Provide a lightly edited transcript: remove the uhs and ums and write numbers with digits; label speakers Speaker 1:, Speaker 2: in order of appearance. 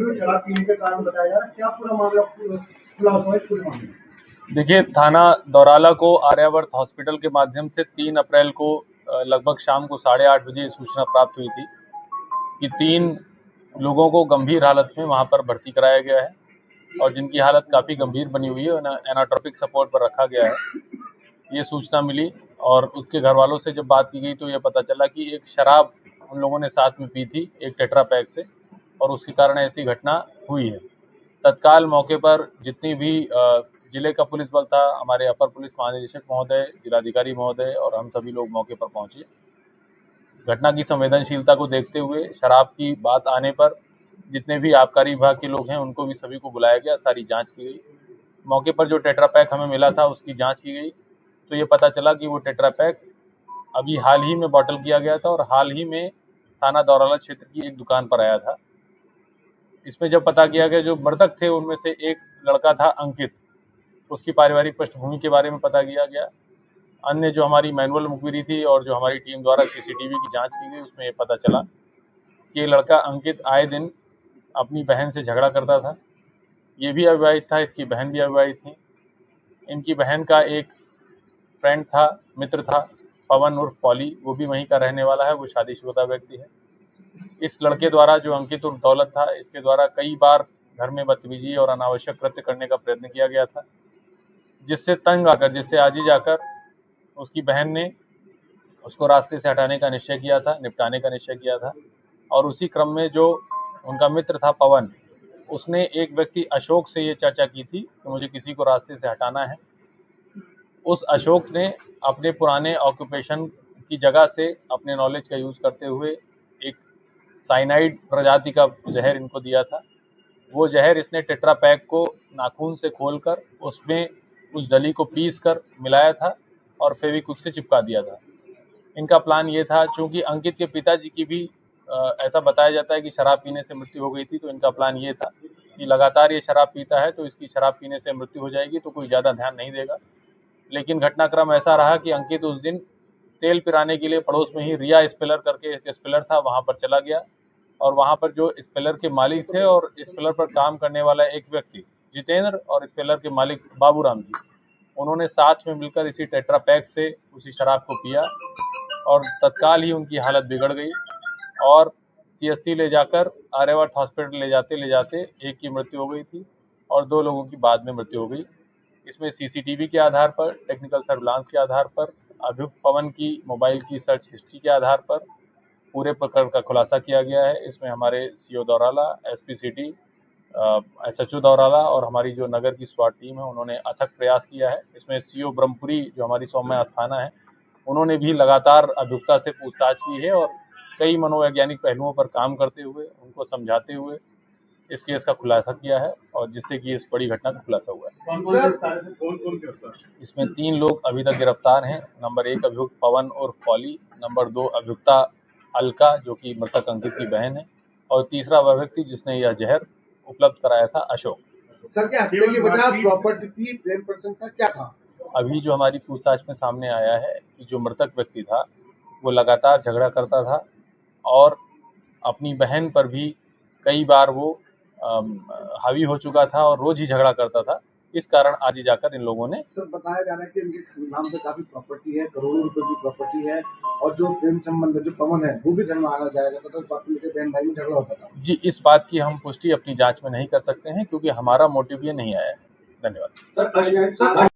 Speaker 1: में शराब पीने के कारण बताया जा रहा है, क्या पूरा मामला खुलासा हुआ है पूरे मामले में?
Speaker 2: देखिए, थाना दौराला को आर्यावर्त हॉस्पिटल के माध्यम से 3 अप्रैल को लगभग शाम को 8:30 बजे सूचना प्राप्त हुई थी कि 3 लोगों को गंभीर हालत में वहां पर भर्ती कराया गया है और जिनकी हालत काफ़ी गंभीर बनी हुई है, एनाट्रोपिक सपोर्ट पर रखा गया है। ये सूचना मिली और उसके घर वालों से जब बात की गई तो ये पता चला कि एक शराब उन लोगों ने साथ में पी थी एक टेट्रा पैक से और उसके कारण ऐसी घटना हुई है। तत्काल मौके पर जितनी भी जिले का पुलिस बल था, हमारे अपर पुलिस महानिदेशक महोदय, जिलाधिकारी महोदय और हम सभी लोग मौके पर पहुंचे। घटना की संवेदनशीलता को देखते हुए शराब की बात आने पर जितने भी आबकारी विभाग के लोग हैं उनको भी सभी को बुलाया गया, सारी जांच की गई। मौके पर जो टेट्रा पैक हमें मिला था उसकी जांच की गई तो ये पता चला कि वो टेट्रा पैक अभी हाल ही में बॉटल किया गया था और हाल ही में थाना दौराला क्षेत्र की एक दुकान पर आया था। इसमें जब पता किया गया जो मृतक थे उनमें से एक लड़का था अंकित, उसकी पारिवारिक पृष्ठभूमि के बारे में पता किया गया। अन्य जो हमारी मैनुअल मुखबिरी थी और जो हमारी टीम द्वारा सीसीटीवी की जांच की गई उसमें ये पता चला कि ये लड़का अंकित आए दिन अपनी बहन से झगड़ा करता था। ये भी अविवाहित था, इसकी बहन भी अविवाहित थी। इनकी बहन का एक फ्रेंड था, मित्र था, पवन उर्फ पॉली, वो भी वहीं का रहने वाला है, वो शादीशुदा व्यक्ति है। इस लड़के द्वारा जो अंकित उर्फ दौलत था, इसके द्वारा कई बार घर में बदतमीजी और अनावश्यक कृत्य करने का प्रयत्न किया गया था, जिससे तंग आकर, जिससे आजीज आकर उसकी बहन ने उसको रास्ते से हटाने का निश्चय किया था, निपटाने का निश्चय किया था। और उसी क्रम में जो उनका मित्र था पवन, उसने एक व्यक्ति अशोक से ये चर्चा की थी कि मुझे किसी को रास्ते से हटाना है। उस अशोक ने अपने पुराने ऑक्यूपेशन की जगह से अपने नॉलेज का यूज़ करते हुए एक साइनाइड प्रजाति का जहर इनको दिया था। वो जहर इसने टेट्रा पैक को नाखून से खोलकर उसमें उस डली को पीस कर मिलाया था और फेविक्विक से चिपका दिया था। इनका प्लान ये था, चूंकि अंकित के पिताजी की भी ऐसा बताया जाता है कि शराब पीने से मृत्यु हो गई थी, तो इनका प्लान ये था कि लगातार ये शराब पीता है तो इसकी शराब पीने से मृत्यु हो जाएगी तो कोई ज़्यादा ध्यान नहीं देगा। लेकिन घटनाक्रम ऐसा रहा कि अंकित उस दिन तेल पिराने के लिए पड़ोस में ही रिया स्पेलर करके एक स्पेलर था, वहाँ पर चला गया और वहाँ पर जो स्पेलर के मालिक थे और स्पेलर पर काम करने वाला एक व्यक्ति जितेंद्र और स्पेलर के मालिक बाबूराम जी, उन्होंने साथ में मिलकर इसी टेट्रा पैक से उसी शराब को पिया और तत्काल ही उनकी हालत बिगड़ गई और सीएससी ले जाकर आर्यावर्त हॉस्पिटल ले जाते एक की मृत्यु हो गई थी और 2 लोगों की बाद में मृत्यु हो गई। इसमें सीसीटीवी के आधार पर, टेक्निकल सर्विलांस के आधार पर, अभियुक्त पवन की मोबाइल की सर्च हिस्ट्री के आधार पर पूरे प्रकरण का खुलासा किया गया है। इसमें हमारे CO Daurala, SP city, SHO Daurala और हमारी जो नगर की स्वाट टीम है उन्होंने अथक प्रयास किया है। इसमें सीओ ब्रह्मपुरी जो हमारी सौम्य आस्थाना है, उन्होंने भी लगातार अभियुक्ता से पूछताछ की है और कई मनोवैज्ञानिक पहलुओं पर काम करते हुए, उनको समझाते हुए इस केस का खुलासा किया है और जिससे कि इस बड़ी घटना का खुलासा हुआ है। इसमें 3 लोग अभी तक गिरफ्तार हैं। नंबर 1 अभियुक्त पवन और पॉली, नंबर 2 अभियुक्ता अलका जो कि मृतक अंकित की बहन है और तीसरा वह व्यक्ति जिसने यह जहर उपलब्ध कराया था, अशोक।
Speaker 1: सर, क्या हत्या की वजह प्रॉपर्टी थी, प्रेम प्रसंग था, क्या था?
Speaker 2: अभी जो हमारी पूछताछ में सामने आया है कि जो मृतक व्यक्ति था वो लगातार झगड़ा करता था और अपनी बहन पर भी कई बार वो हावी हो चुका था और रोज ही झगड़ा करता था। इस कारण आज ही जाकर इन लोगों ने,
Speaker 1: सर, बताया जा रहा है कि इनके नाम पे काफी प्रॉपर्टी है, करोड़ों रुपए की प्रॉपर्टी है और जो प्रेम संबंध जो पवन है वो भी घर में आना जाएगा, तो बात लेकर बहन भाई में झगड़ा होता था।
Speaker 2: जी, इस बात की हम पुष्टि अपनी जांच में नहीं कर सकते हैं क्योंकि हमारा मोटिव ये नहीं आया है। धन्यवाद।